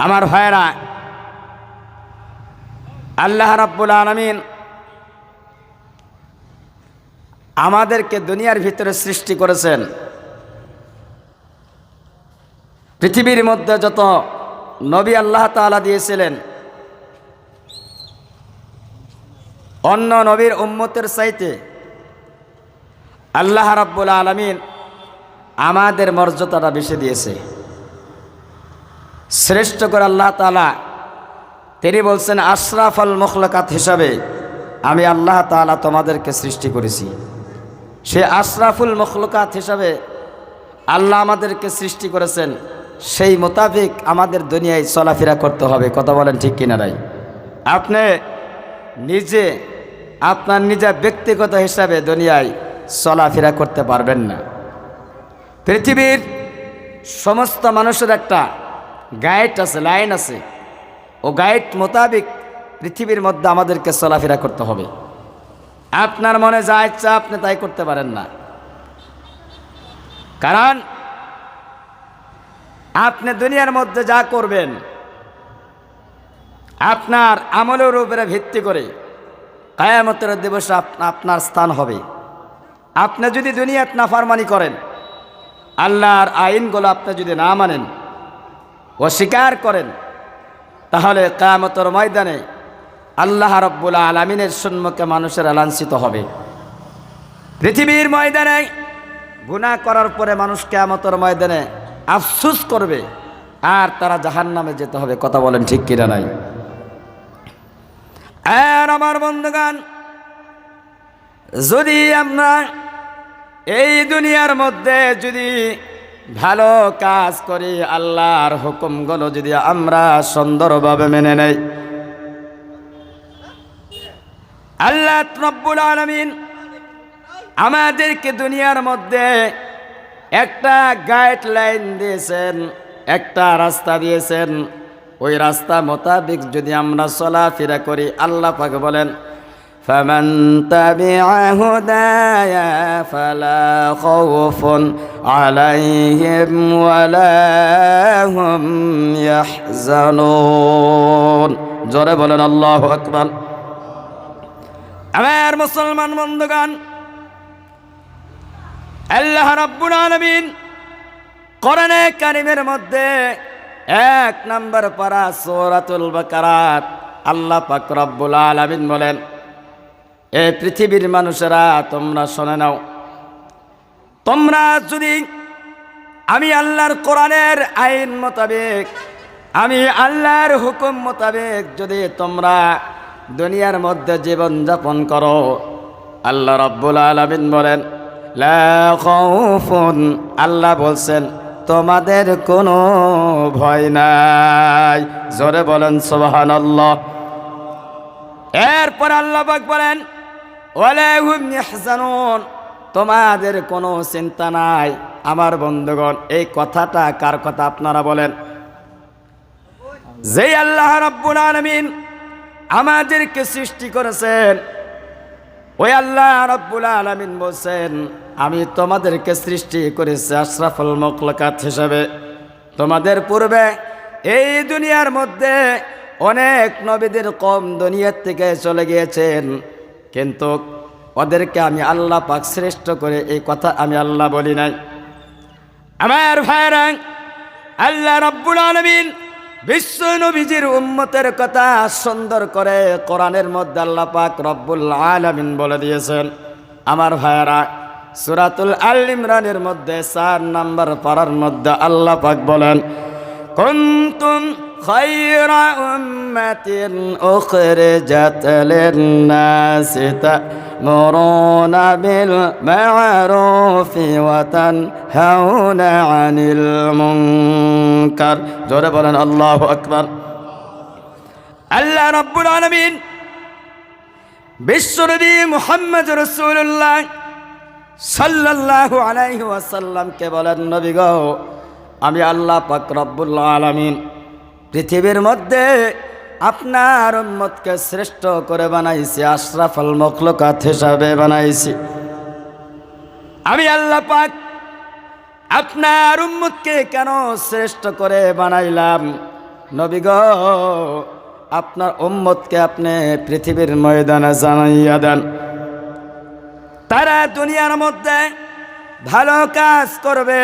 আমার ভাইরা, আল্লাহ রাব্বুল আলামিন আমাদেরকে দুনিয়ার ভিতরে সৃষ্টি করেছেন। পৃথিবীর মধ্যে যত নবী আল্লাহ তাআলা দিয়েছিলেন, অন্য নবীর উম্মতের চাইতে আল্লাহ রাব্বুল আলামিন আমাদের মর্যাদাটা বেশি দিয়েছে। শ্রেষ্ঠ করে আল্লাহ তাআলা তিনি বলছেন, আশরাফুল মখলুকাত হিসাবে আমি আল্লাহ তাআলা তোমাদেরকে সৃষ্টি করেছি। সে আশরাফুল মখলুকাত হিসাবে আল্লাহ আমাদেরকে সৃষ্টি করেছেন, সেই মোতাবেক আমাদের দুনিয়ায় চলাফেরা করতে হবে। কথা বলেন ঠিক কিনা ভাই? আপনি নিজে আপনার নিজের ব্যক্তিগত হিসাবে দুনিয়ায় চলাফেরা করতে পারবেন না। পৃথিবীর সমস্ত মানুষের একটা গাইড আছে, লাইন আছে। ও গাইড মোতাবেক পৃথিবীর মধ্যে আমাদেরকে চলাফেরা করতে হবে। আপনার মনে যা ইচ্ছা আপনি তাই করতে পারেন না, কারণ আপনি দুনিয়ার মধ্যে যা করবেন আপনার আমলের উপরে ভিত্তি করে কিয়ামতের দিবসে আপনার স্থান হবে। আপনি যদি দুনিয়াতে নাফরমানি করেন, আল্লাহর আইনগুলো আপনি যদি না মানেন, অস্বীকার করেন, তাহলে কিয়ামতের ময়দানে আল্লাহ রাব্বুল আলামিনের সম্মুখে মানুষেরা লাঞ্ছিত হবে। পৃথিবীর ময়দানে গুনাহ করার পরে মানুষ কিয়ামতের ময়দানে আফসোস করবে, আর তারা জাহান্নামে যেতে হবে। কথা বলেন ঠিক কিনা নাই? আর আমার বন্ধুগণ, যদি আমরা এই দুনিয়ার মধ্যে যদি ভালো কাজ করি, আল্লাহর হুকুমগুলো যদি আমরা সুন্দরভাবে মেনে নেই, আল্লাহ রাব্বুল আলামিন আমাদেরকে দুনিয়ার মধ্যে একটা গাইডলাইন দিয়েছেন, একটা রাস্তা দিয়েছেন। ওই রাস্তা মোতাবেক যদি আমরা চলাফেরা করি, আল্লাহ পাক বলেন, ফামান তাবিআ হুদায়া ফালা খাউফুন আলাইহিম ওয়ালা হুম ইয়াহজানুন। জোরে বলেন আল্লাহু আকবার। আমার মুসলমান বন্ধুগণ, আল্লাহ রাব্বুল আলামিন কোরআনে কারীমের মধ্যে 1 নম্বর পারা সূরাতুল বাকারাত আল্লাহ পাক রব্বুল আলামিন বলেন, এ পৃথিবীর মানুষেরা তোমরা শুনে নাও, তোমরা যদি আমি আল্লাহর কোরআনের আইন মোতাবেক, আমি আল্লাহর হুকুম মোতাবেক যদি তোমরা দুনিয়ার মধ্যে জীবন যাপন করো, আল্লাহ রাব্বুল আলামিন বলেন, লা খাউফুন, আল্লাহ বলছেন তোমাদের কোনো ভয় নাই। জোরে বলেন সুবহানাল্লাহ। এরপর আল্লাহ পাক বলেন, ওয়ালা হুম ইয়াহজানুন, তোমাদের কোনো চিন্তা নাই। আমার বন্ধুগণ, এই কথাটা কার কথা আপনারা বলেন? যে আল্লাহ রাব্বুল আলামিন আমাদেরকে সৃষ্টি করেছেন, ওই আল্লাহ রাব্বুল আলামিন বলছেন, আমি তোমাদেরকে সৃষ্টি করেছি আশরাফুল মখলুকাত হিসাবে। তোমাদের পূর্বে এই দুনিয়ার মধ্যে অনেক নবীদের কম দুনিয়ার থেকে চলে গিয়েছেন, কিন্তু ওদেরকে আমি আল্লাহ পাক শ্রেষ্ঠ করে এই কথা আমি আল্লাহ বলি নাই। আমার ভাইরা, আল্লাহ রাব্বুল আলামিন বিশ্ব নবীজির উম্মতের কথা সুন্দর করে কোরআনের মধ্যে আল্লাহ পাক রব্বুল আলামিন বলে দিয়েছেন। আমার ভাইরা, সূরাতুল আল ইমরানের মধ্যে 4 নম্বর পারার মধ্যে আল্লাহ পাক বলেন, কুনতুম খায়রা উম্মাতিন উখরিজাত লিন-নাসি তা'মুরুনা বিল মা'রুফি ওয়া তানহাউনা আনিল মুনকার। জোরে বলেন আল্লাহু আকবার। আল্লাহ রাব্বুল আলামিন বিশ্বনবী মুহাম্মদ রাসূলুল্লাহ সাল্লাল্লাহু আলাইহি ওয়াসাল্লামকে বলেন, নবী গো, আমি আল্লাহ পাক রব্বুল আলামিন পৃথিবীর মধ্যে আপনার উম্মতকে শ্রেষ্ঠ করে বানাইছি, আশরাফুল মখলুকাত হিসাবে বানাইছি। আমি আল্লাহ পাক আপনার উম্মতকে কেন শ্রেষ্ঠ করে বানাইলাম? নবী গো, আপনার উম্মতকে আপনি পৃথিবীর ময়দানে জানাইয়া দেন, তারা দুনিয়ার মধ্যে ভালো কাজ করবে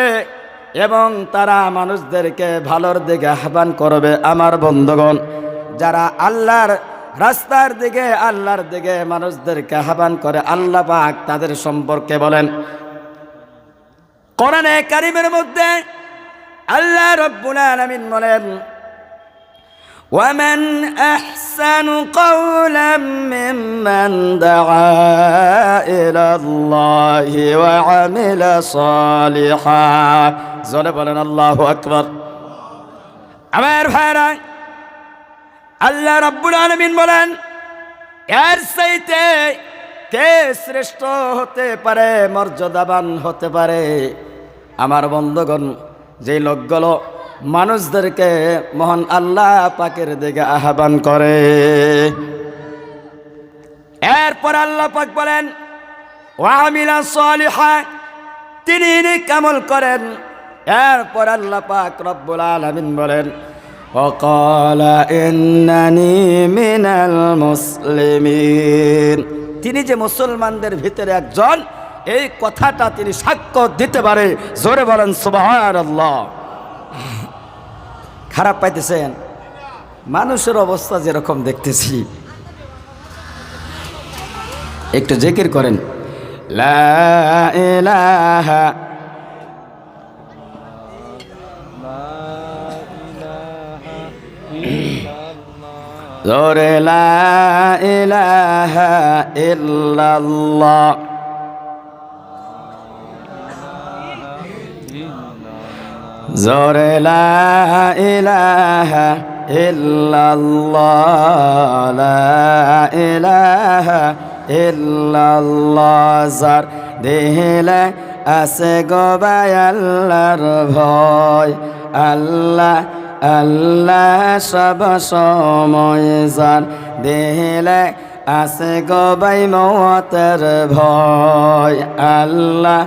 এবং তারা মানুষদেরকে ভালোর দিকে আহ্বান করবে। আমার বন্ধুগণ, যারা আল্লাহর রাস্তার দিকে, আল্লাহর দিকে মানুষদেরকে আহ্বান করে, আল্লাহ পাক তাদের সম্পর্কে বলেন কোরআনে কারীমের মধ্যে। আল্লাহ রাব্বুল আলামিন বলেন, ومن أحسن قولا ممن دعا إلى الله وعمل صالحا। জোরে বলেন আল্লাহু আকবার। আমার ভাইরা, আল্লাহ রাব্বুল আলামিন বলেন, এর চাইতে কে শ্রেষ্ঠ হতে পারে, মর্যাদাবান হতে পারে? আমার বন্ধুগণ, যে লোকগুলো মানুষদেরকে মহান আল্লাহ পাকের দিকে আহ্বান করে। এরপর আল্লাহ পাক বলেন, ওয়ামিলা সালিহা, তিনি নেক আমল করেন। এরপর আল্লাহ পাক রব্বুল আলামিন বলেন, ওয়াকালা ইন্নানি মিনাল মুসলিমিন, তিনি যে মুসলমানদের ভিতরে একজন, এই কথাটা তিনি সাক্ষ্য দিতে পারে। জোরে বলেন সুবহানাল্লাহ। খারাপ পাইতেছেন? মানুষের অবস্থা যেরকম দেখতেছি, একটু জিকির করেন, লা ইলাহা জোরে লা ইলাহা ইল্লাল্লাহ, জোরে লা ইলাহা ইল্লাল্লাহ, লা ইলাহা ইল্লাল্লাহ। যার দেহলে আছে গবাই আল্লাহর ভয়, আল্লাহ আল্লাহ সব সময়, যার দেহলে আছে গবাই মওতের ভয়, আল্লাহ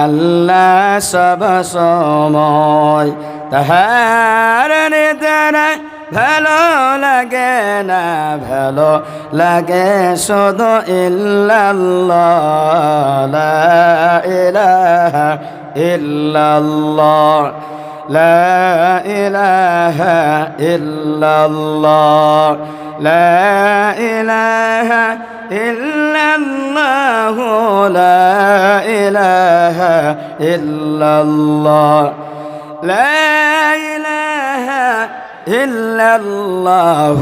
আল্লাহ সব সময়। তাহার নিদানা ভালো লাগে না, ভালো লাগে শুধু ইল্লাল্লাহ, লা ইলাহা ইল্লাল্লাহ, লা ইলাহা ইল্লাল্লাহ, লা ইলাহা ইল্লাল্লাহ, লা ইলাহা ইল্লাল্লাহ, লা ইলাহা ইল্লাল্লাহ,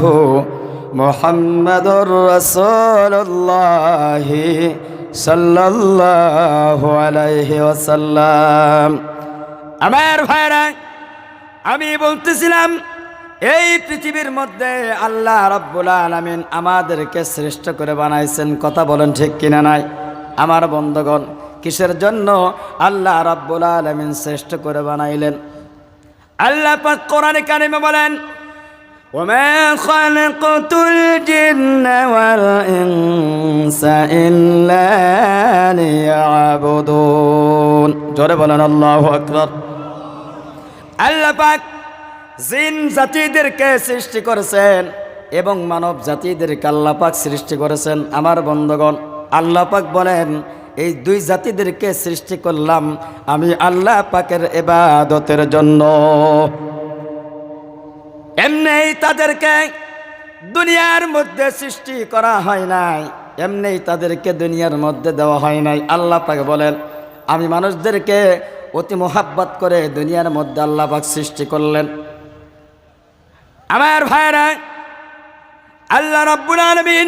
মুহাম্মাদুর রাসূলুল্লাহ সাল্লাল্লাহু আলাইহি ওয়াসাল্লাম। আমার ভাইরা, আমি বলতেছিলাম, এই পৃথিবীর মধ্যে আল্লাহ রাব্বুল আলামিন আমাদেরকে শ্রেষ্ঠ করে বানাইছেন। কথা বলেন ঠিক কিনা নাই? আমার বন্ধুগণ, কিসের জন্য আল্লাহ রাব্বুল আলামিন শ্রেষ্ঠ করে বানাইলেন? আল্লাহ পাক কোরআনে কারিমে বলেন, ওমা খালাকাতুল জিন্না ওয়াল ইনসা ইল্লা লিয়াবুদুন। জোরে বলেন আল্লাহু আকবার। আল্লাহ পাক জিন জাতিদেরকে সৃষ্টি করেছেন এবং মানব জাতিদেরকে আল্লাহ পাক সৃষ্টি করেছেন। আমার বন্ধুগণ, আল্লাহ পাক বলেন, এই দুই জাতিদেরকে সৃষ্টি করলাম আমি আল্লাহ পাকের ইবাদতের জন্য। এমনি তাদেরকে দুনিয়ার মধ্যে সৃষ্টি করা হয় নাই, এমনি তাদেরকে দুনিয়ার মধ্যে দেওয়া হয় নাই। আল্লাহ পাক বলেন, আমি মানুষদেরকে অতি মোহাব্বত করে দুনিয়ার মধ্যে আল্লাহ পাক সৃষ্টি করলেন। আমার ভাইরা, আল্লাহ রাব্বুল আলামিন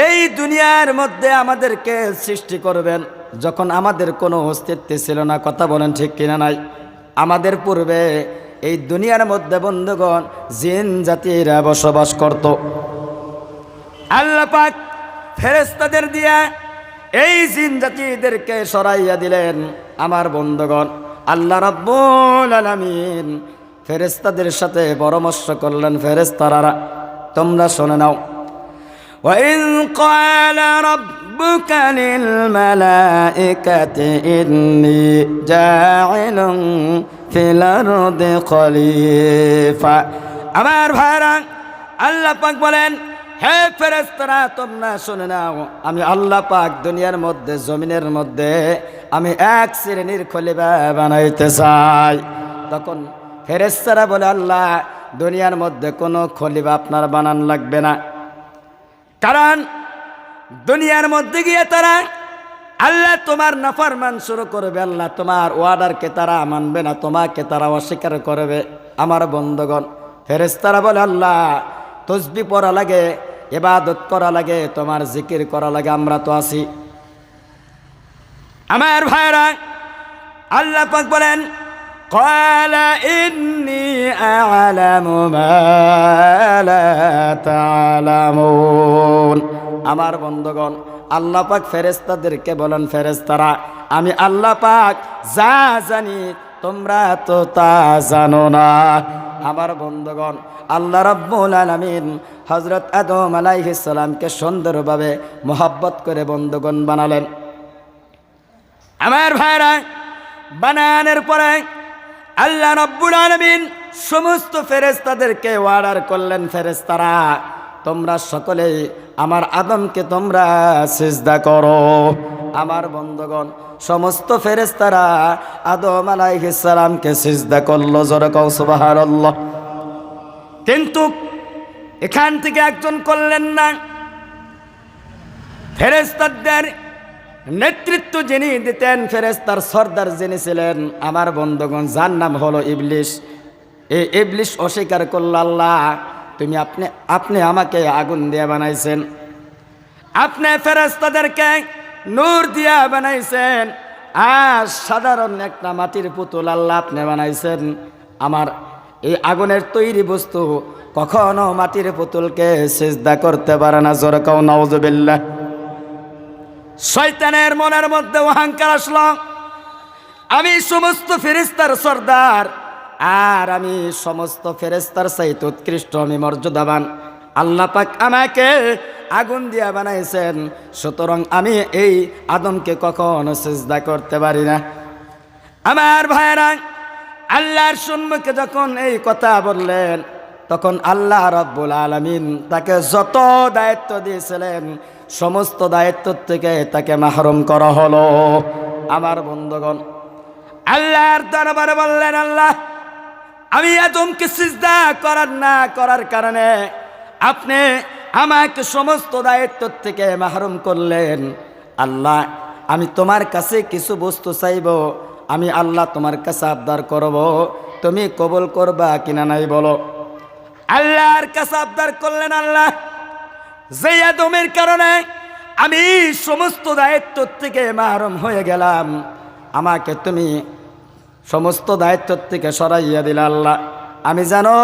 এই দুনিয়ার মধ্যে আমাদেরকে সৃষ্টি করবেন যখন আমাদের কোনো অস্তিত্ব ছিল না। কথা বলেন ঠিক কিনা নাই? আমাদের পূর্বে এই দুনিয়ার মধ্যে বন্ধুগণ জিন জাতিরা বসবাস করত। আল্লাহ পাক ফেরেশতাদের দিয়া এই জিন জাতিদেরকে সরাইয়া দিলেন। আমার বন্ধুগণ, আল্লাহ রাব্বুল আলামিন ফেরেশতাদের সাথে পরামর্শ করলেন, ফেরেশতারা তোমরা শুনে নাও, وَإِذْ قَالَ رَبُّكَ لِلْمَلَائِكَةِ إِنِّي جَاعِلٌ فِي الْأَرْضِ خَلِيفَةً আমার ভাইরা, আল্লাহ পাক বলেন, হে ফেরেশতারা তোমরা শুনে নাও, আমি আল্লাহ পাক দুনিয়ার মধ্যে জমিনের মধ্যে আমি এক শ্রেণীর খলিফা বানাইতে চাই। তখন ফেরেশতারা বলে, আল্লাহ দুনিয়ার মধ্যে কোনো খলিফা আপনার বানান লাগবে না, কারণ দুনিয়ার মধ্যে গিয়ে তারা আল্লাহ তোমার নাফরমান শুরু করবে, আল্লাহ তোমার ওয়ার্ডারকে তারা মানবে না, তোমাকে তারা অস্বীকার করবে। আমার বন্ধুগণ, ফেরেশতারা বলে, আল্লাহ তসবিহ পড়া লাগে, ইবাদত করা লাগে, তোমার জিকির করা লাগে, আমরা তো আছি। আমার ভাইরা, আল্লাহ পাক বলেন, ক্বালা ইন্নী আ'লামু মা লা তা'লামুন। আমার বন্ধুগণ, আল্লাহ পাক ফেরেশতাদেরকে বলেন, ফেরেশতারা আমি আল্লাহ পাক যা জানি তোমরা তো তা জানো না। আমার বন্ধুগণ, আল্লাহ রাব্বুল আলামিন হযরত আদম আলাইহিস সালামকে সুন্দরভাবে মোহাব্বত করে বন্ধুগণ বানালেন। আমার ভাইরা, বানানোর পরে আল্লাহ রাব্বুল আলামিন সমস্ত ফেরেশতাদেরকে অর্ডার করলেন, ফেরেশতারা তোমরা সকলেই আমার আদমকে তোমরা সিজদা করো। আমার বন্ধুগণ, সমস্ত ফেরেশতারা আদম আলাইহিস সালামকে সিজদা করলো, জোরে কও সুবহানাল্লাহ। কিন্তু এখান থেকে একজন করলেন না। ফেরেশতাদের নেতৃত্ব যিনি দিতেন, ফেরেশতার সর্দার যিনি ছিলেন, আমার বন্ধুগণ, যার নাম হলো ইবলিস। এই ইবলিস অস্বীকার করল, আল্লাহ তুমি আপনি আমাকে আগুন দিয়ে বানাইছেন, আপনি ফেরেশতাদেরকে নূর দিয়া বানাইছেন, আর সাধারণ একটা মাটির পুতুল আল্লাহ আপনি বানাইছেন। আমার এই আগুনের তৈরি বস্তু কখনো মাটির পুতুলকে সিজদা করতে পারে না, জোরে কও নাউযুবিল্লাহ। শয়তানের মনের মধ্যে অহংকার আসলো, আমি সমস্ত ফেরেশতার সর্দার, আর আমি সমস্ত ফেরেশতার চাইতে উৎকৃষ্ট, আমি মর্যাদাবান, আল্লাহ পাক আমাকে আগুন দিয়া বানাইছেন, সুতরাং আমি এই আদমকে কখনো সিজদা করতে পারি না। আমার ভাইরা, আল্লাহর সম্মুখে যখন এই কথা বললেন, তখন আল্লাহ রাব্বুল আলামিন তাকে যত দায়িত্ব দিয়েছিলেন সমস্ত দায়িত্ব থেকে তাকে মাহরুম করা হলো। আমার বন্ধুগণ, আল্লাহর দরবারে বললেন, আল্লাহ আমি আদমকে সিজদা করার কারণে আপনি আমাকে সমস্ত দায়িত্ব থেকে মাহরুম করলেন। আল্লাহ আমি তোমার কাছে কিছু বস্তু চাইব, আমি আল্লাহ তোমার কাছে আবদার করব, তুমি কবুল করবা কিনা নাই বলো। আল্লাহর কাছে আবদার করলেন, আল্লাহ যে আদমের কারণে আমি সমস্ত দায়িত্ব থেকে মাহরুম হয়ে গেলাম, আমাকে তুমি সমস্ত দায়িত্ব থেকে সরাইয়া দিলে। আল্লাহ আমি জানো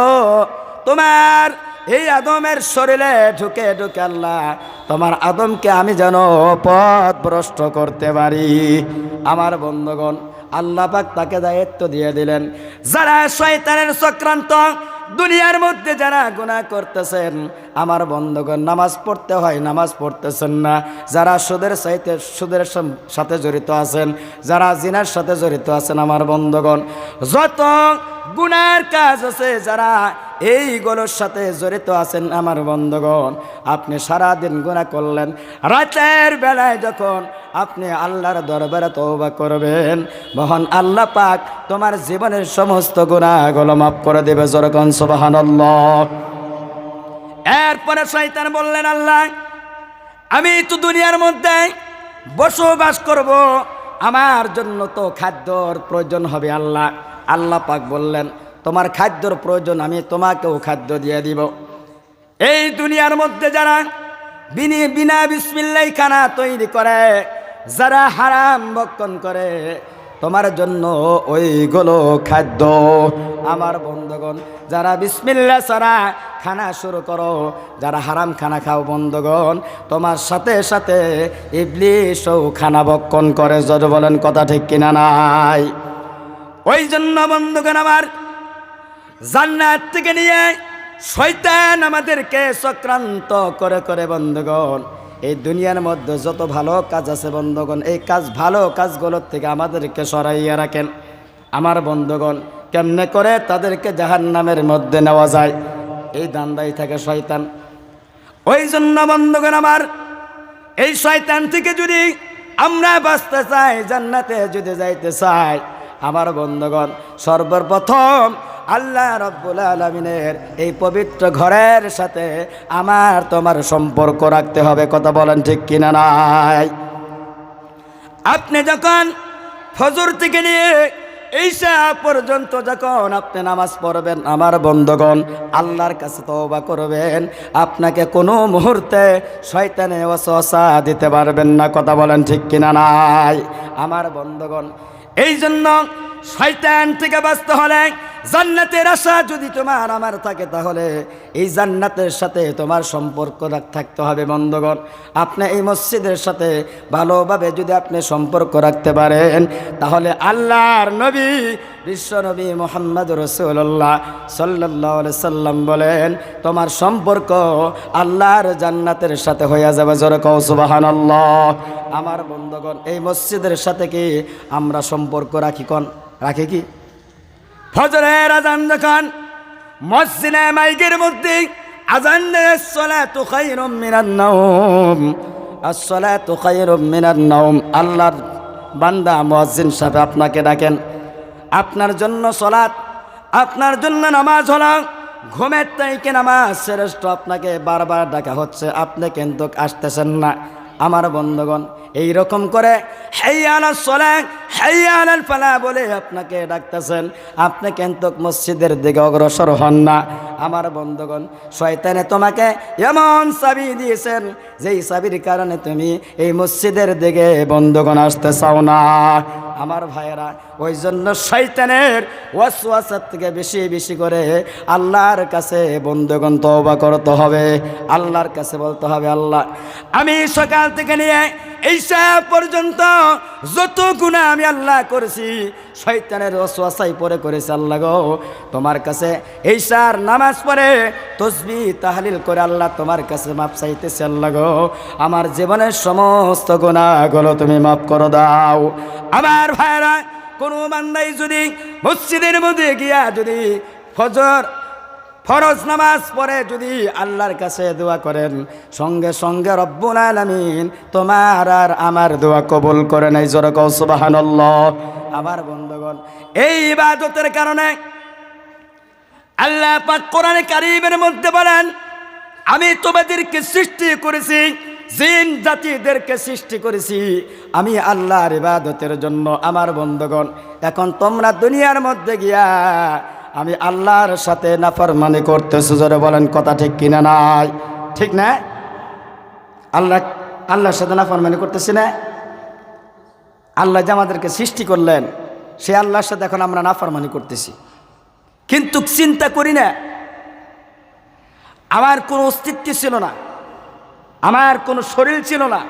তোমার এই আদমের শরীরে ঢুকে ঢুকে আল্লাহ তোমার আদমকে আমি যেন পথ ভ্রষ্ট করতে পারি। আমার বন্ধুগণ, আল্লাহ পাক তাকে দায়িত্ব দিয়ে দিলেন, যারা শয়তানের চক্রান্ত দুনিয়ার মধ্যে যারা গুনাহ করতেছেন, আমার বন্ধুগণ নামাজ পড়তে হয় নামাজ পড়তেছেন না, যারা সুদের সাথে জড়িত আছেন, যারা জিনার সাথে জড়িত আছেন, আমার বন্ধুগণ যত গুনার কাজ আছে, যারা এইগুলোর সাথে জড়িত আছেন, আমার বন্ধুগণ আপনি সারাদিন গুনাহ করলেন, রাতের বেলায় যখন আপনি আল্লাহর দরবারে তওবা করবেন, মহান আল্লাহ পাক তোমার জীবনের সমস্ত গুনাহগুলো মাফ করে দেবে, জোরে কোন সুবহানাল্লাহ। এরপরে শয়তান বললেন, আল্লাহ আমি তো দুনিয়ার মধ্যে বসবাস করব, আমার জন্য তো খাদ্যর প্রয়োজন হবে। আল্লাহ পাক বললেন, তোমার খাদ্যর প্রয়োজন, আমি তোমাকেও খাদ্য দিয়ে দিব। এই দুনিয়ার মধ্যে যারা বিনা বিসমিল্লাহ খানা তৈরি করে, যারা হারাম ভক্ষণ করে, তোমার জন্য ওইগুলো খাদ্য। আমার বন্ধুগণ যারা বিসমিল্লাহ ছাড়া খানা শুরু করো, যারা হারাম খানা খাও, বন্ধুগণ তোমার সাথে সাথে ইবলিসও খানা ভক্ষণ করে, যদি বলেন কথা ঠিক কিনা নাই। ওই জন্য বন্ধুগণ আমার জান্নাত থেকে নিয়ে শয়তান আমাদেরকে চক্রান্ত করে করে, বন্ধুগণ এই দুনিয়ার মধ্যে যত ভালো কাজ আছে, বন্ধুগণ এই ভালো কাজগুলোর থেকে আমাদেরকে সরাইয়া রাখেন। আমার বন্ধুগণ কেমনে করে তাদেরকে জাহান্নামের মধ্যে নেওয়া যায়, এই ধান্দাই থাকে শয়তান। ওই জন্য বন্ধুগণ আমার, এই শয়তান থেকে যদি আমরা বাঁচতে চাই, জান্নাতে যদি যাইতে চাই, আমার বন্ধুগণ সর্বপ্রথম আল্লাহ রাব্বুল আলামিনের এই পবিত্র ঘরের সাথে আমার তোমার সম্পর্ক রাখতে হবে। কথা বলেন ঠিক কিনা নাই? আপনি যখন ফজর থেকে নিয়ে ঈশা পর্যন্ত যখন আপনি নামাজ পড়বেন, আমার বন্ধুগণ আল্লাহর কাছে তওবা করবেন, আপনাকে কোনো মুহূর্তে শয়তানে ওয়াসওয়াসা দিতে পারবেন না। কথা বলেন ঠিক কিনা নাই? আমার বন্ধুগণ এই জন্য শয়তান থেকে বাঁচতে হলে জান্নাতের আশা যদি তোমার আমার থাকে, তাহলে এই জান্নাতের সাথে তোমার সম্পর্ক থাকতে হবে। বন্ধুগণ আপনি এই মসজিদের সাথে ভালোভাবে যদি আপনি সম্পর্ক রাখতে পারেন, তাহলে আল্লাহর নবী বিশ্বনবী মুহাম্মদ রাসূলুল্লাহ সাল্লাল্লাহু আলাইহি সাল্লাম বলেন, তোমার সম্পর্ক আল্লাহর জান্নাতের সাথে হয়ে যাবে। জোরে কও সুবহানাল্লাহ। আমার বন্ধুগণ এই মসজিদের সাথে কি আমরা সম্পর্ক রাখি? রাখি কি? ফজরের আজান যখন মসজিদে মাইকের মধ্যে আজান দেয়, আসসালাতু খায়রুম মিনান নাওম, আসসালাতু খায়রুম মিনান নাওম, আল্লাহর বান্দা মুয়াজ্জিন সাহেব আপনাকে ডাকেন, আপনার জন্য সালাত, আপনার জন্য নামাজ হলো ঘুমের থেকে নামাজ শ্রেষ্ঠ, আপনাকে বারবার ডাকা হচ্ছে, আপনি কিন্তু আসতেছেন না। আমার বন্ধুগণ এই রকম করে হাইয়া আলাস সালাহ হাইয়া আলাল ফালাহ বলে আপনাকে ডাকতেছেন, আপনি কিন্তু মসজিদের দিকে অগ্রসর হন না। আমার বন্ধুগণ শয়তানে তোমাকে এমন চাবি দিয়েছেন, যেই চাবির কারণে তুমি এই মসজিদের দিকে বন্ধুগণ আসতে চাও না। আমার ভাইয়েরা ওই জন্য শয়তানের ওয়াসওয়াসার থেকে বেশি বেশি করে আল্লাহর কাছে বন্ধুগণ তওবা করতে হবে। আল্লাহর কাছে বলতে হবে, আল্লাহ আমি সকাল থেকে নিয়ে ঈশা পর্যন্ত যত গুনাহ আমি আল্লাহ করেছি, শয়তানের ওয়াসওয়াসায় পড়ে করেছি, আল্লাহ গো তোমার কাছে ঈশার নামাজ পড়ে তাসবিহ তাহলিল করে আল্লাহ তোমার কাছে মাপ চাইতেছি। আল্লাহ গো আমার জীবনের সমস্ত গুনাহগুলো তুমি মাফ করে দাও। আমার ভাইরা কোনো বান্দাই যদি মসজিদের মধ্যে গিয়া যদি ফরজ নামাজ পড়ে যদি আল্লাহর কাছে দোয়া করেন, সঙ্গে সঙ্গে রব্বুল আলামিন তোমার আর আমার দোয়া কবুল করে নেয়। জোরে কও সুবহানাল্লাহ। আমার বন্ধুগণ এই ইবাদতের কারণে আল্লাহ পাক কোরআনে কারীমের মধ্যে বলেন, আমি তোমাদেরকে সৃষ্টি করেছি, জিন জাতিদেরকে সৃষ্টি করেছি আমি আল্লাহর ইবাদতের জন্য। আমার বন্ধুগণ এখন তোমরা দুনিয়ার মধ্যে গিয়া আমি আল্লাহর সাথে নাফরমানি করতেছো। জোরে বলেন কথা ঠিক কিনা নাই? ঠিক না? আল্লাহর সাথে নাফরমানি করতেছি না? আল্লাহ যে আমাদেরকে সৃষ্টি করলেন, সে আল্লাহর সাথে এখন আমরা নাফরমানি করতেছি। কিন্তু চিন্তা করি না, আমার কোনো অস্তিত্ব ছিল না, আমার কোনো শরীর ছিল না,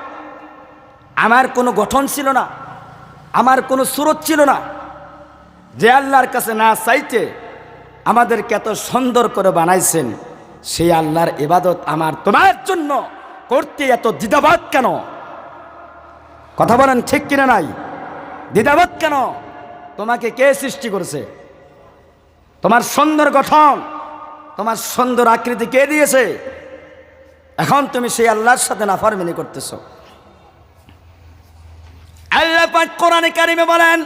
আমার কোনো গঠন ছিল না, আমার কোনো সুরত ছিল না, যে আল্লাহর কাছে না চাইতে আমাদেরকে এত সুন্দর করে বানাইছেন, সেই আল্লাহর ইবাদত আমার তোমার জন্য করতে এত দ্বিধাবোধ কেন? কথা বলেন ঠিক কিনা নাই? দ্বিধাবোধ কেন? তোমাকে কে সৃষ্টি করেছে? তোমার সুন্দর গঠন, তোমার সুন্দর আকৃতি কে দিয়েছে? এখন তুমি সেই আল্লাহর সাথে নাফরমানি করতেছো। আল্লাহ পাক কোরআনে কারিমে বলেন,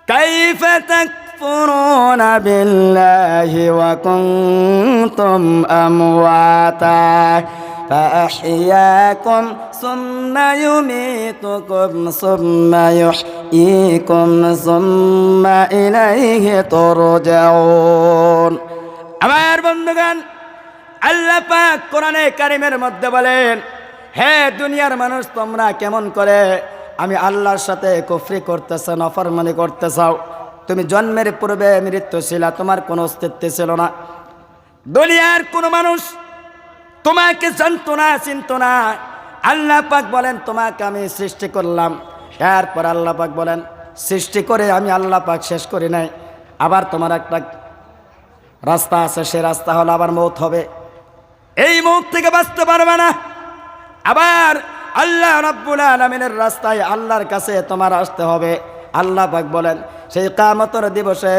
কাইফা তাকফুরুনা বিল্লাহি ওয়া কুনতুম আমওয়াতা فأحياكم ثم يميتكم ثم يحييكم ثم إليه ترجعون। আমার বন্ধুগণ আল্লাহ পাক কোরআনে কারিমের মধ্যে বলেন, হে দুনিয়ার মানুষ তোমরা কেমন করে আমি আল্লাহর সাথে কুফরি করতেছো, নাফরমানি করতেছো? তুমি জন্মের পূর্বে মৃত্যু ছিল, তোমার কোনো অস্তিত্ব ছিল না। দুনিয়ার কোনো মানুষ তোমাকে জানতো না, চিনতো না। আল্লাহ পাক বলেন তোমাকে আমি সৃষ্টি করলাম। এরপর আল্লাহ পাক বলেন সৃষ্টি করে আমি আল্লাহ পাক শেষ করি নাই, আবার তোমার একটা রাস্তা আছে, সে রাস্তা হলো আবার মৌত হবে। এই মৌত থেকে বাঁচতে পারবে না। আবার আল্লাহ রাব্বুল আলামিনের রাস্তায় আল্লাহর কাছে তোমার আসতে হবে। আল্লাহ পাক বলেন সেই কিয়ামতের দিবসে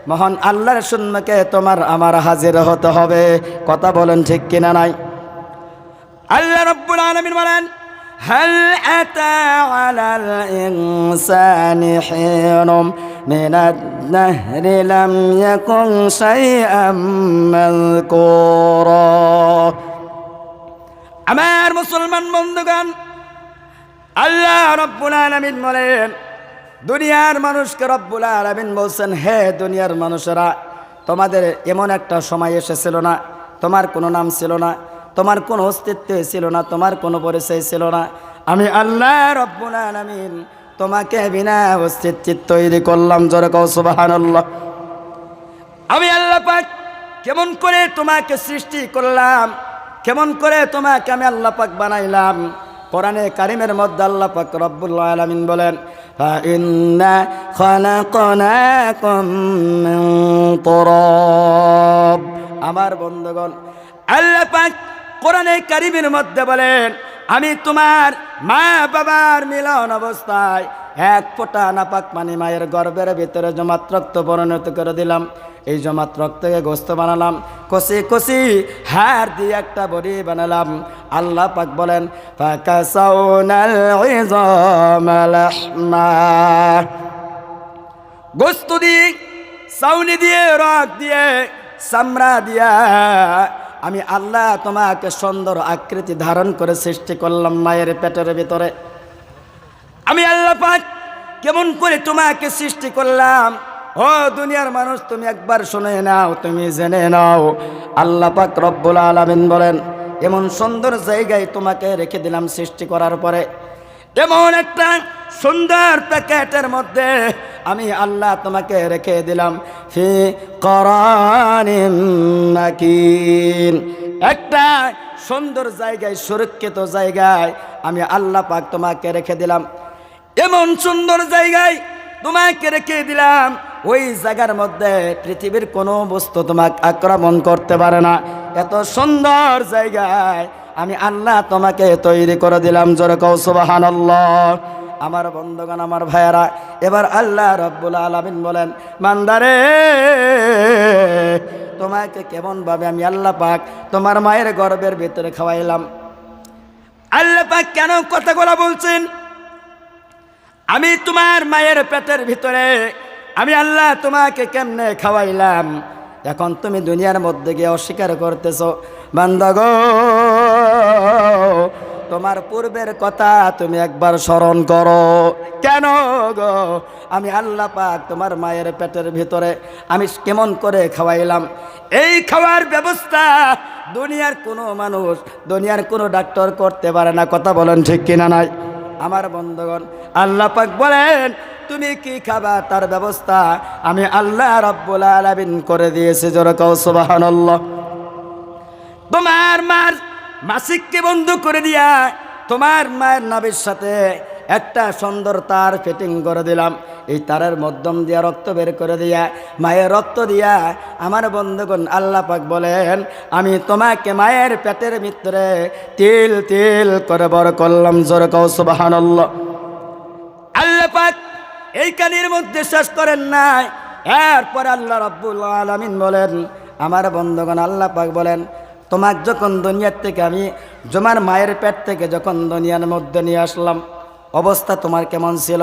মহান আল্লাহর সম্মুখে তোমার আমার হাজির হতে হবে। কথা বলেন ঠিক কিনা নাই? আল্লাহ রাব্বুল আলামিন বলেন, হাল আতা আলাল ইনসানি হিনুম মিনাদ নাহরি লাম ইয়াকুন শাইআম মাযকুরা। আমার মুসলমান বন্ধুগণ, আল্লাহ রাব্বুল আলামিন বলেন, দুনিয়ার মানুষকে রব্বুল আলামিন বলছেন, হে দুনিয়ার মানুষেরা, তোমাদের এমন একটা সময় এসেছিল না, তোমার কোনো নাম ছিল না, তোমার কোনো অস্তিত্ব ছিল না, তোমার কোনো পরিচয় ছিল না। আমি আল্লাহ রব্বুল আলামিন তোমাকে বিনা অস্তিত্ব তৈরি করলাম। জোরে কও সুবহানাল্লাহ। আমি আল্লাহ পাক কেমন করে তোমাকে সৃষ্টি করলাম, কেমন করে তোমাকে আমি আল্লাহ পাক বানাইলাম। কোরআনে কারিমের মধ্যে আল্লাহ পাক রব্বুল আলামিন বলেন, فَإِنَّا خَلَقْنَاكُم مِّن تُرَابٍ। আমার বন্ধুগণ, আল্লাহ পাক কোরআনে কারিমের মধ্যে বলেন, আমি তোমার মা বাবার মিলন অবস্থায় এক ফোঁটা নাপাক পানি মায়ের গর্ভের ভিতরে জমাট রক্ত পরিণত করে দিলাম। এই জমাট রক্তকে গোস্ত বানালাম, কষি কষি হাড় দিয়ে একটা বড়ি বানালাম। আল্লাহ পাক বলেন, ফাকাসাউনাল ইযামা লাহমা। গোস্ত দিয়ে, চাউনি দিয়ে, রক দিয়ে, চামড়া দিয়া আমি আল্লাহ তোমাকে সুন্দর আকৃতি ধারণ করে সৃষ্টি করলাম মায়ের পেটের ভিতরে। আমি আল্লাহ পাক কেমন করে তোমাকে সৃষ্টি করলাম। ও দুনিয়ার মানুষ, তুমি একবার শুনে নাও, তুমি জেনে নাও। আল্লাহ পাক রব্বুল আলামিন বলেন, এমন সুন্দর জায়গায় তোমাকে রেখে দিলাম সৃষ্টি করার পরে, এমন একটা সুন্দর প্যাকেটের মধ্যে আমি আল্লাহ তোমাকে রেখে দিলাম। ফি করানিম মাকিন, একটা সুন্দর জায়গায়, সুরক্ষিত জায়গায় আমি আল্লাহ পাক তোমাকে রেখে দিলাম। এমন সুন্দর জায়গায় তোমাকে রেখে দিলাম, ওই জায়গার মধ্যে পৃথিবীর কোনো বস্তু তোমাকে আক্রমণ করতে পারে না। এত সুন্দর জায়গায় আমি আল্লাহ তোমাকে তৈরি করে দিলাম। জোরে কও সুবহানাল্লাহ। আমার বন্ধুগণ, আমার ভাইয়েরা, এবার আল্লাহ রাব্বুল আলামিন বলেন, বান্দারে, তোমাকে কেমন ভাবে আমি আল্লাহ পাক তোমার মায়ের গর্ভের ভিতরে খাওয়াইলাম। আল্লাহ পাক কেন কথাগুলো বলছেন? আমি তোমার মায়ের পেটের ভিতরে আমি আল্লাহ তোমাকে কেমনে খাওয়াইলাম, এখন তুমি দুনিয়ার মধ্যে গিয়ে অস্বীকার করতেছো। বান্দা গো, তোমার পূর্বের কথা তুমি একবার স্মরণ করো। কেন গো? আমি আল্লাহ পাক তোমার মায়ের পেটের ভিতরে আমি কেমন করে খাওয়াইলাম। এই খাওয়ার ব্যবস্থা দুনিয়ার কোনো মানুষ, দুনিয়ার কোনো ডাক্তার করতে পারে না। কথা বলেন ঠিক কিনা নাই? আমার বন্ধুগণ, আল্লাহ পাক বলেন, তুমি কি খাবা তার ব্যবস্থা আমি আল্লাহ রাব্বুল আলামিন করে দিয়েছি। জোরে কও সুবহানাল্লাহ। তোমার মার মাসিককে বন্ধ করে দিয়া তোমার মায়ের নাভির সাথে একটা সুন্দর তার ফিটিং করে দিলাম। এই তারের মাধ্যম দিয়া রক্ত বের করে দিয়া, মায়ের রক্ত দিয়া আমার বন্ধুগণ আল্লাহ পাক বলেন, আমি তোমাকে মায়ের পেটের ভিতরে তিল তিল করে বড় করলাম। জোরে কও সুবহানাল্লাহ। আল্লাহ পাক এই কানির মধ্যে শেষ করেন নাই। এরপর আল্লাহ রাব্বুল আলামিন বলেন, আমার বন্ধুগণ আল্লাহ পাক বলেন, তোমাকে যখন দুনিয়ার থেকে আমি তোমার মায়ের পেট থেকে যখন দুনিয়ার মধ্যে নিয়ে আসলাম, অবস্থা তোমার কেমন ছিল?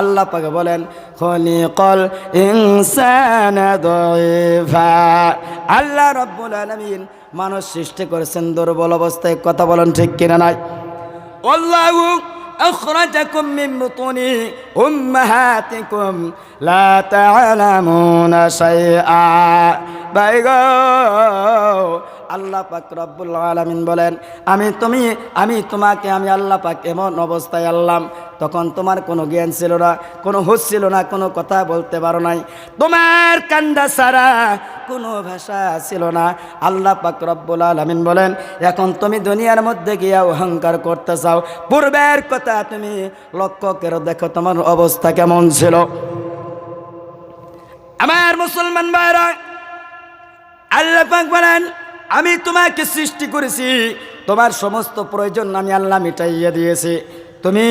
আল্লাহ পাক বলেন, খলিকাল ইনসানা দাইফা। আল্লাহ রাব্বুল আলামিন মানুষ সৃষ্টি করেছেন দুর্বল অবস্থায়। কথা বলেন ঠিক কিনা নাই? আল্লাহু আখরাজাকুম মিন বুতুনি উম্মাহাতিকুম লা তা'লামুনা শাইআ। বাইগো, আল্লাহ পাক রব্বুল আলামিন বলেন, আমি তোমাকে আমি আল্লাহ পাক এমন অবস্থায় আনলাম, তখন তোমার কোনো জ্ঞান ছিল না, কোনো হুঁশ ছিল না, কোনো কথা বলতে পারো নাই, তোমার কান্দা ছাড়া কোনো ভাষা ছিল না। আল্লাহ পাক রব্বুল আলামিন বলেন, এখন তুমি দুনিয়ার মধ্যে গিয়ে অহংকার করতে চাও, পূর্বের কথা তুমি লক্ষ্য করে দেখো তোমার অবস্থা কেমন ছিল। আমার মুসলমান ভাইরা, আল্লাহ পাক বলেন, আমি তোমাকে সৃষ্টি করেছি, তোমার সমস্ত প্রয়োজন আমি আল্লাহ মিটাইয়ে দিয়েছি। তুমি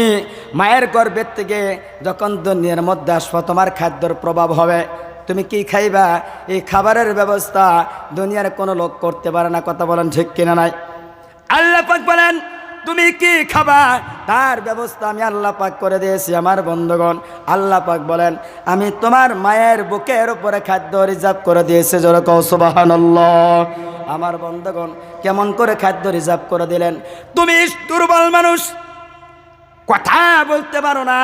মায়ের গর্ভের থেকে যখন দুনিয়ার মধ্যে আসবো, তোমার খাদ্যের প্রভাব হবে, তুমি কি খাইবা, এই খাবারের ব্যবস্থা দুনিয়ার কোনো লোক করতে পারে না। কথা বলেন ঠিক কিনা নাই? আল্লাহ পাক বলেন তুমি কি খাবা তার ব্যবস্থা আমি আল্লাহ পাক করে দিয়েছি। আমার বন্ধুগণ, আল্লাহ পাক বলেন আমি তোমার মায়ের বুকের উপরে খাদ্য রিজার্ভ করে দিয়েছি। জোরে কও সুবহানাল্লাহ। আমার বন্ধুগণ, কেমন করে খাদ্য রিজার্ভ করে দিলেন? তুমি দুর্বল মানুষ, কথা বলতে পারো না,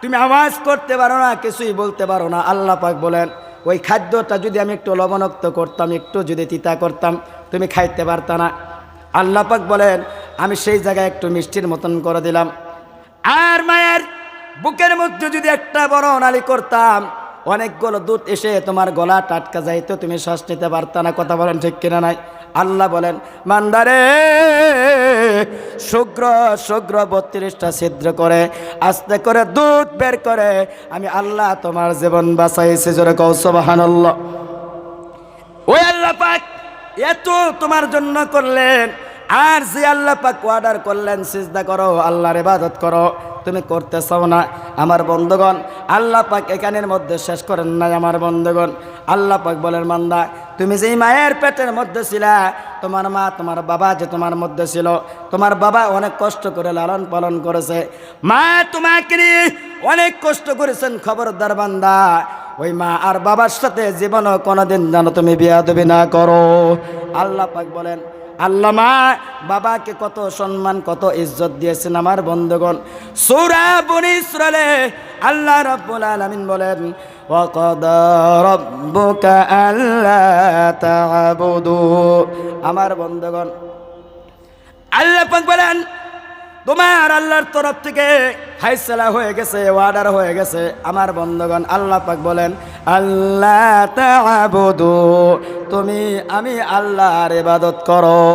তুমি আওয়াজ করতে পারো না, কিছুই বলতে পারো না। আল্লাহ পাক বলেন ওই খাদ্যটা যদি আমি একটু লবণাক্ত করতাম, একটু যদি তিতা করতাম, তুমি খাইতে পারতা না। আল্লাহ পাক বলেন আমি সেই জায়গায় একটু মিষ্টির মতন করে দিলাম। আর মায়ের বুকের মধ্যে যদি একটা বড় নালী করতাম, অনেকগুলো দুধ এসে তোমার গলা টাটকা যাইতো, তুমি শ্বাস নিতে পারতা না। কথা বলেন ঠিক কিনা নাই? আল্লাহ বলেন মান্দারে শুক্র শুক্র 32টা ছিদ্র করে আস্তে করে দুধ বের করে আমি আল্লাহ তোমার জীবন বাঁচাইছি। জোরে কও সুবহানাল্লাহ। ওই আল্লাহ পাক এত তোমার জন্য করলেন, আর যে আল্লাহ পাক অর্ডার করলেন সিজদা করো, আল্লাহর ইবাদত করো, তুমি করতে চাও না। আমার বন্ধুগণ, আল্লাহ পাক এখানের মধ্যে শেষ করেন নাই। আমার বন্ধুগণ, আল্লাহ পাক বলেন বান্দা তুমি যেই মায়ের পেটের মধ্যে ছিলা, তোমার মা তোমার বাবা যে তোমার মধ্যে ছিল, তোমার বাবা অনেক কষ্ট করে লালন পালন করেছে, মা তোমাকে নিয়ে অনেক কষ্ট করেছেন। খবরদার বান্দা, ওই মা আর বাবার সাথে জীবনও কোনোদিন যেন তুমি বেয়াদবি না করো। আল্লাহ পাক বলেন আল্লাহ মা বাবাকে কত সম্মান কত ইজ্জত দিয়েছেন। আমার বন্ধুগণ, সূরা বনী ইসরাইলে আল্লাহ রাব্বুল আলামিন বলেন ওয়াকাদা রাব্বুকা আল্লা তা'বুদু। আমার বন্ধুগণ, আল্লাহ পাক বলেন তোমার আল্লাহর তরফ থেকে ফায়সালা হয়ে গেছে, অর্ডার হয়ে গেছে। আমার বন্ধুগণ, আল্লাহ পাক বলেন আল্লাহ তা'বুদু, তুমি আমি আল্লাহর ইবাদত করো।